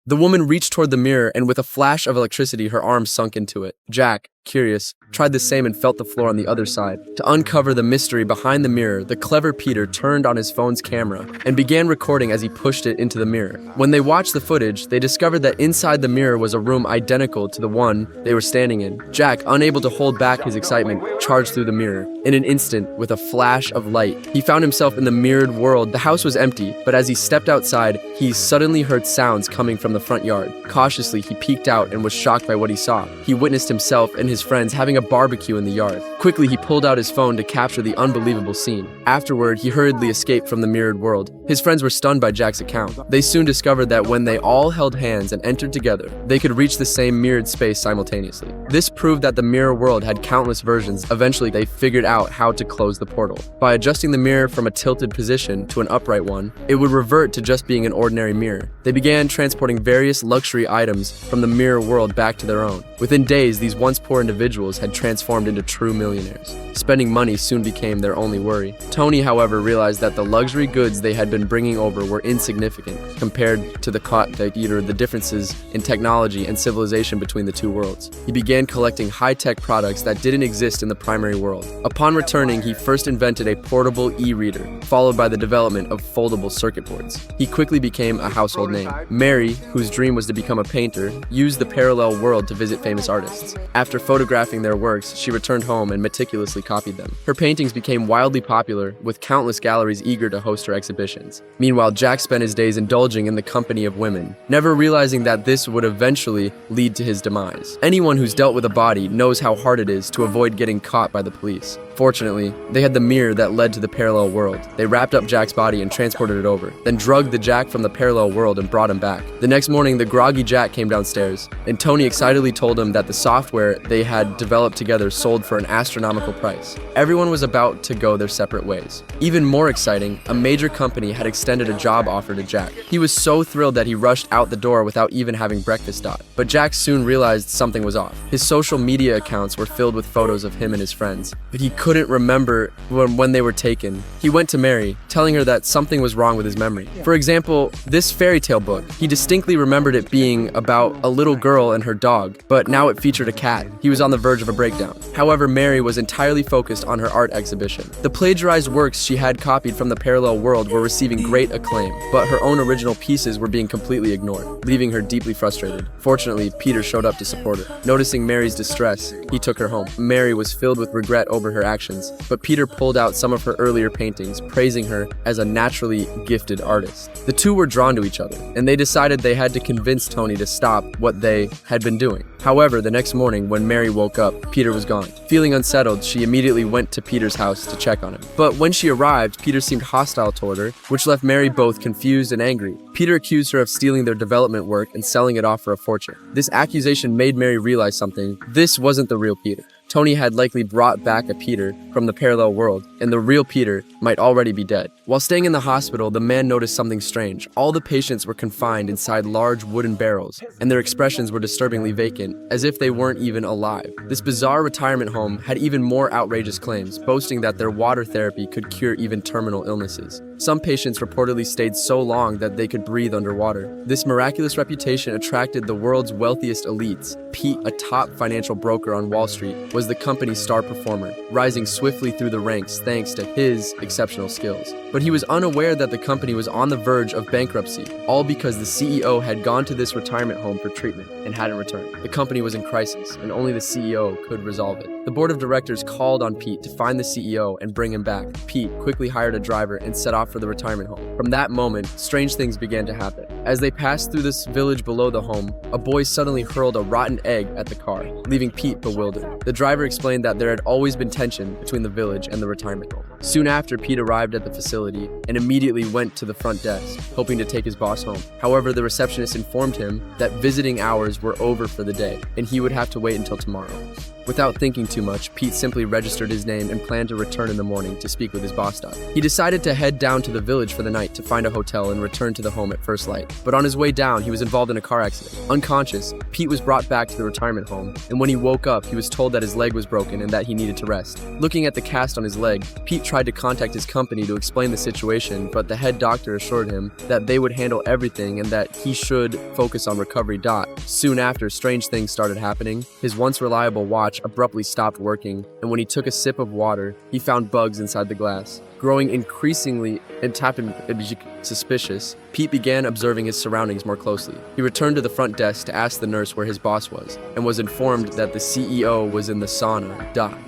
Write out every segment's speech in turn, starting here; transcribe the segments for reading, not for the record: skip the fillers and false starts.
The woman reached toward the mirror, and with a flash of electricity, her arm sunk into it. Jack, curious, tried the same and felt the floor on the other side. To uncover the mystery behind the mirror, the clever Peter turned on his phone's camera and began recording as he pushed it into the mirror. When they watched the footage, they discovered that inside the mirror was a room identical to the one they were standing in. Jack, unable to hold back his excitement, charged through the mirror. In an instant, with a flash of light, he found himself in the mirrored world. The house was empty, but as he stepped outside, he suddenly heard sounds coming from the front yard. Cautiously, he peeked out and was shocked by what he saw. He witnessed himself and his friends having a barbecue in the yard. Quickly, he pulled out his phone to capture the unbelievable scene. Afterward, he hurriedly escaped from the mirrored world. His friends were stunned by Jack's account. They soon discovered that when they all held hands and entered together, they could reach the same mirrored space simultaneously. This proved that the mirror world had countless versions. Eventually, they figured out how to close the portal. By adjusting the mirror from a tilted position to an upright one, it would revert to just being an ordinary mirror. They began transporting various luxury items from the mirror world back to their own. Within days, these once poor individuals had transformed into true millionaires. Spending money soon became their only worry. Tony, however, realized that the luxury goods they had been bringing over were insignificant compared to the differences in technology and civilization between the two worlds. He began collecting high-tech products that didn't exist in the primary world. Upon returning, he first invented a portable e-reader, followed by the development of foldable circuit boards. He quickly became a household name. Mary, whose dream was to become a painter, used the parallel world to visit famous artists. After photographing their works, she returned home and meticulously copied them. Her paintings became wildly popular, with countless galleries eager to host her exhibitions. Meanwhile, Jack spent his days indulging in the company of women, never realizing that this would eventually lead to his demise. Anyone who's dealt with a body knows how hard it is to avoid getting caught by the police. Fortunately, they had the mirror that led to the parallel world. They wrapped up Jack's body and transported it over, then drugged the Jack from the parallel world and brought him back. The next morning, the groggy Jack came downstairs, and Tony excitedly told him that the software they had developed together sold for an astronomical price. Everyone was about to go their separate ways. Even more exciting, a major company had extended a job offer to Jack. He was so thrilled that he rushed out the door without even having breakfast done. But Jack soon realized something was off. His social media accounts were filled with photos of him and his friends, but he couldn't remember when they were taken. He went to Mary, telling her that something was wrong with his memory. For example, this fairy tale book, he distinctly remembered it being about a little girl and her dog, but now it featured a cat. He was on the verge of a breakdown. However, Mary was entirely focused on her art exhibition. The plagiarized works she had copied from the parallel world were receiving great acclaim, but her own original pieces were being completely ignored, leaving her deeply frustrated. Fortunately, Peter showed up to support her. Noticing Mary's distress, he took her home. Mary was filled with regret over her actions, but Peter pulled out some of her earlier paintings, praising her as a naturally gifted artist. The two were drawn to each other, and they decided they had to convince Tony to stop what they had been doing. However, the next morning, when Mary woke up, Peter was gone. Feeling unsettled, she immediately went to Peter's house to check on him. But when she arrived, Peter seemed hostile toward her, which left Mary both confused and angry. Peter accused her of stealing their development work and selling it off for a fortune. This accusation made Mary realize something. This wasn't the real Peter. Tony had likely brought back a Peter from the parallel world, and the real Peter might already be dead. While staying in the hospital, the man noticed something strange. All the patients were confined inside large wooden barrels, and their expressions were disturbingly vacant, as if they weren't even alive. This bizarre retirement home had even more outrageous claims, boasting that their water therapy could cure even terminal illnesses. Some patients reportedly stayed so long that they could breathe underwater. This miraculous reputation attracted the world's wealthiest elites. Pete, a top financial broker on Wall Street, was the company's star performer, rising swiftly through the ranks thanks to his exceptional skills. But he was unaware that the company was on the verge of bankruptcy, all because the CEO had gone to this retirement home for treatment and hadn't returned. The company was in crisis, and only the CEO could resolve it. The board of directors called on Pete to find the CEO and bring him back. Pete quickly hired a driver and set off for the retirement home. From that moment, strange things began to happen. As they passed through this village below the home, a boy suddenly hurled a rotten egg at the car, leaving Pete bewildered. The driver explained that there had always been tension between the village and the retirement home. Soon after, Pete arrived at the facility and immediately went to the front desk, hoping to take his boss home. However, the receptionist informed him that visiting hours were over for the day, and he would have to wait until tomorrow. Without thinking too much, Pete simply registered his name and planned to return in the morning to speak with his boss. He decided to head down to the village for the night to find a hotel and return to the home at first light. But on his way down, he was involved in a car accident. Unconscious, Pete was brought back to the retirement home, and when he woke up, he was told that his leg was broken and that he needed to rest. Looking at the cast on his leg, Pete tried to contact his company to explain the situation, but the head doctor assured him that they would handle everything and that he should focus on recovery. Soon after, strange things started happening. His once reliable watch abruptly stopped working, and when he took a sip of water, he found bugs inside the glass. Growing increasingly suspicious, Pete began observing his surroundings more closely. He returned to the front desk to ask the nurse where his boss was, and was informed that the CEO was in the sauna.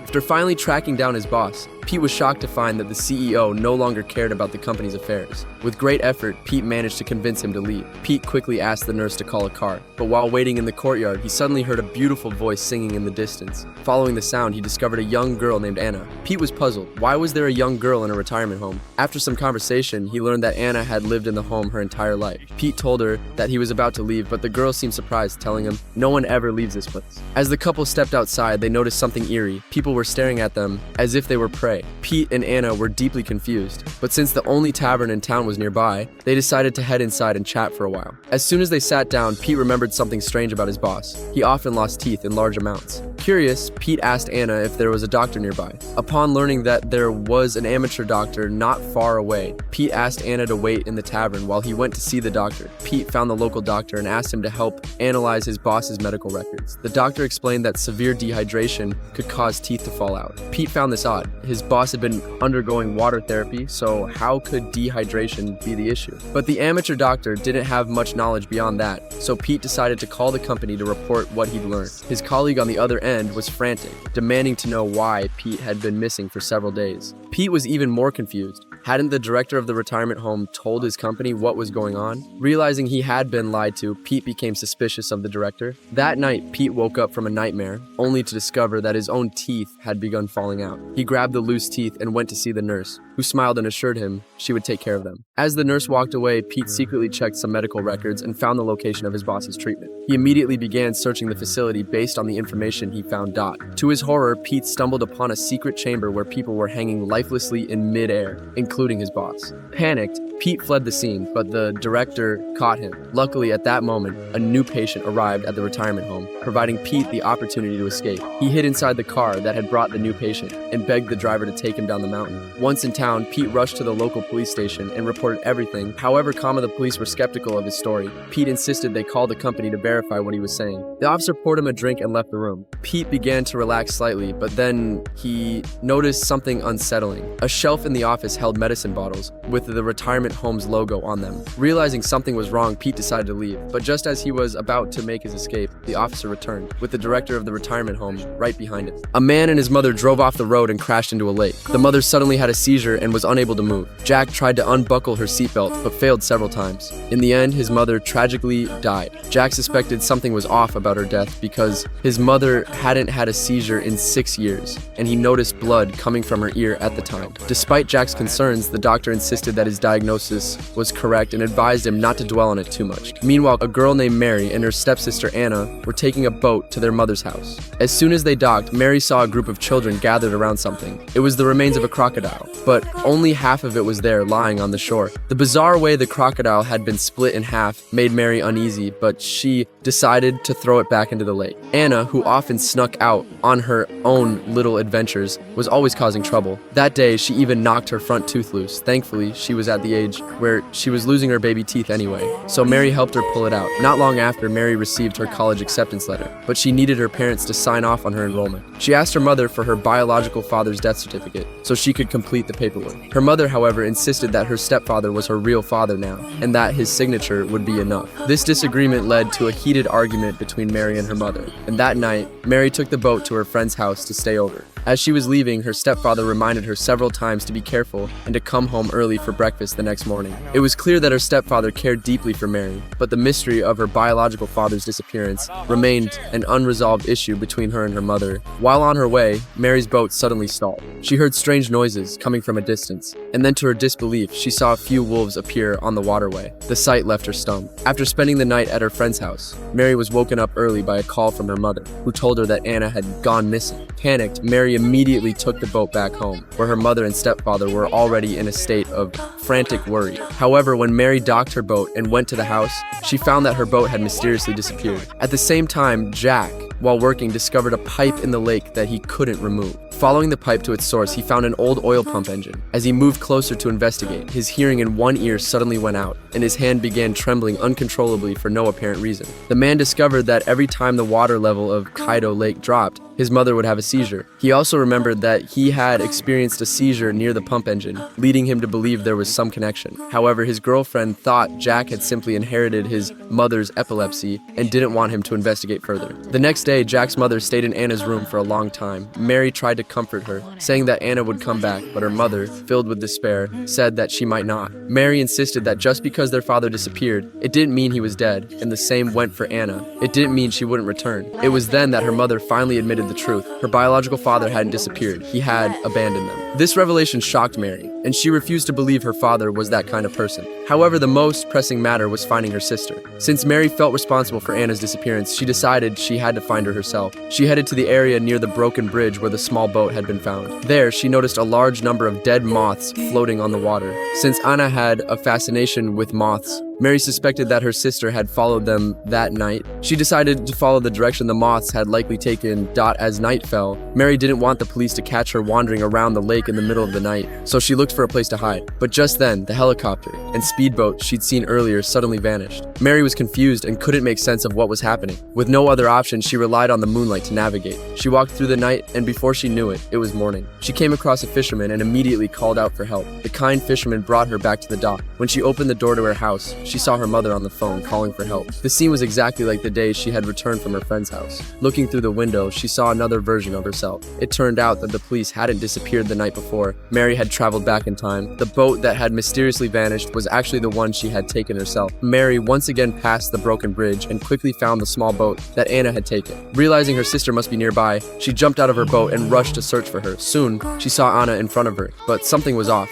After finally tracking down his boss, Pete was shocked to find that the CEO no longer cared about the company's affairs. With great effort, Pete managed to convince him to leave. Pete quickly asked the nurse to call a car, but while waiting in the courtyard, he suddenly heard a beautiful voice singing in the distance. Following the sound, he discovered a young girl named Anna. Pete was puzzled. Why was there a young girl in a retirement home? After some conversation, he learned that Anna had lived in the home her entire life. Pete told her that he was about to leave, but the girl seemed surprised, telling him, "No one ever leaves this place." As the couple stepped outside, they noticed something eerie. People were staring at them as if they were prey. Pete and Anna were deeply confused, but since the only tavern in town was nearby, they decided to head inside and chat for a while. As soon as they sat down, Pete remembered something strange about his boss. He often lost teeth in large amounts. Curious, Pete asked Anna if there was a doctor nearby. Upon learning that there was an amateur doctor not far away, Pete asked Anna to wait in the tavern while he went to see the doctor. Pete found the local doctor and asked him to help analyze his boss's medical records. The doctor explained that severe dehydration could cause teeth to fall out. Pete found this odd. His boss had been undergoing water therapy, so how could dehydration be the issue? But the amateur doctor didn't have much knowledge beyond that, so Pete decided to call the company to report what he'd learned. His colleague on the other end was frantic, demanding to know why Pete had been missing for several days. Pete was even more confused. Hadn't the director of the retirement home told his company what was going on? Realizing he had been lied to, Pete became suspicious of the director. That night, Pete woke up from a nightmare, only to discover that his own teeth had begun falling out. He grabbed the loose teeth and went to see the nurse, who smiled and assured him she would take care of them. As the nurse walked away, Pete secretly checked some medical records and found the location of his boss's treatment. He immediately began searching the facility based on the information he found. To his horror, Pete stumbled upon a secret chamber where people were hanging lifelessly in midair, including his boss. Panicked, Pete fled the scene, but the director caught him. Luckily, at that moment, a new patient arrived at the retirement home, providing Pete the opportunity to escape. He hid inside the car that had brought the new patient and begged the driver to take him down the mountain. Once in town, Pete rushed to the local police station and reported everything. However, the police were skeptical of his story. Pete insisted they call the company to verify what he was saying. The officer poured him a drink and left the room. Pete began to relax slightly, but then he noticed something unsettling. A shelf in the office held medicine bottles with the retirement home's logo on them. Realizing something was wrong, Pete decided to leave, but just as he was about to make his escape, the officer returned, with the director of the retirement home right behind him. A man and his mother drove off the road and crashed into a lake. The mother suddenly had a seizure and was unable to move. Jack tried to unbuckle her seatbelt, but failed several times. In the end, his mother tragically died. Jack suspected something was off about her death because his mother hadn't had a seizure in 6 years, and he noticed blood coming from her ear at the time. Despite Jack's concerns, the doctor insisted that his diagnosis was correct and advised him not to dwell on it too much. Meanwhile, a girl named Mary and her stepsister Anna were taking a boat to their mother's house. As soon as they docked, Mary saw a group of children gathered around something. It was the remains of a crocodile, but only half of it was there lying on the shore. The bizarre way the crocodile had been split in half made Mary uneasy, but she decided to throw it back into the lake. Anna, who often snuck out on her own little adventures, was always causing trouble. That day, she even knocked her front tooth loose. Thankfully, she was at the age where she was losing her baby teeth anyway, so Mary helped her pull it out. Not long after, Mary received her college acceptance letter, but she needed her parents to sign off on her enrollment. She asked her mother for her biological father's death certificate so she could complete the paperwork. Her mother, however, insisted that her stepfather was her real father now, and that his signature would be enough. This disagreement led to a heated argument between Mary and her mother, and that night, Mary took the boat to her friend's house to stay over. As she was leaving, her stepfather reminded her several times to be careful and to come home early for breakfast the next morning. It was clear that her stepfather cared deeply for Mary, but the mystery of her biological father's disappearance remained an unresolved issue between her and her mother. While on her way, Mary's boat suddenly stalled. She heard strange noises coming from a distance, and then to her disbelief, she saw a few wolves appear on the waterway. The sight left her stunned. After spending the night at her friend's house, Mary was woken up early by a call from her mother, who told her that Anna had gone missing. Panicked, Mary immediately took the boat back home, where her mother and stepfather were already in a state of frantic worry. However, when Mary docked her boat and went to the house, she found that her boat had mysteriously disappeared. At the same time, Jack, while working, discovered a pipe in the lake that he couldn't remove. Following the pipe to its source, he found an old oil pump engine. As he moved closer to investigate, his hearing in one ear suddenly went out, and his hand began trembling uncontrollably for no apparent reason. The man discovered that every time the water level of Caddo Lake dropped, his mother would have a seizure. He also remembered that he had experienced a seizure near the pump engine, leading him to believe there was some connection. However, his girlfriend thought Jack had simply inherited his mother's epilepsy and didn't want him to investigate further. The next day, Jack's mother stayed in Anna's room for a long time. Mary tried to comfort her, saying that Anna would come back, but her mother, filled with despair, said that she might not. Mary insisted that just because their father disappeared, it didn't mean he was dead, and the same went for Anna. It didn't mean she wouldn't return. It was then that her mother finally admitted the truth. Her biological father hadn't disappeared. He had abandoned them. This revelation shocked Mary, and she refused to believe her father was that kind of person. However, the most pressing matter was finding her sister. Since Mary felt responsible for Anna's disappearance, she decided she had to find her herself. She headed to the area near the broken bridge where the small boat had been found. There, she noticed a large number of dead moths floating on the water. Since Anna had a fascination with moths, Mary suspected that her sister had followed them that night. She decided to follow the direction the moths had likely taken. As night fell, Mary didn't want the police to catch her wandering around the lake in the middle of the night, so she looked for a place to hide. But just then, the helicopter and speedboat she'd seen earlier suddenly vanished. Mary was confused and couldn't make sense of what was happening. With no other option, she relied on the moonlight to navigate. She walked through the night, and before she knew it, it was morning. She came across a fisherman and immediately called out for help. The kind fisherman brought her back to the dock. When she opened the door to her house, she saw her mother on the phone calling for help. The scene was exactly like the day she had returned from her friend's house. Looking through the window, she saw another version of herself. It turned out that the police hadn't disappeared the night before. Mary had traveled back in time. The boat that had mysteriously vanished was actually the one she had taken herself. Mary once again passed the broken bridge and quickly found the small boat that Anna had taken. Realizing her sister must be nearby, she jumped out of her boat and rushed to search for her. Soon, she saw Anna in front of her, but something was off.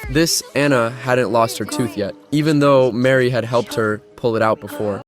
Anna hadn't lost her tooth yet, even though Mary had helped her pull it out before.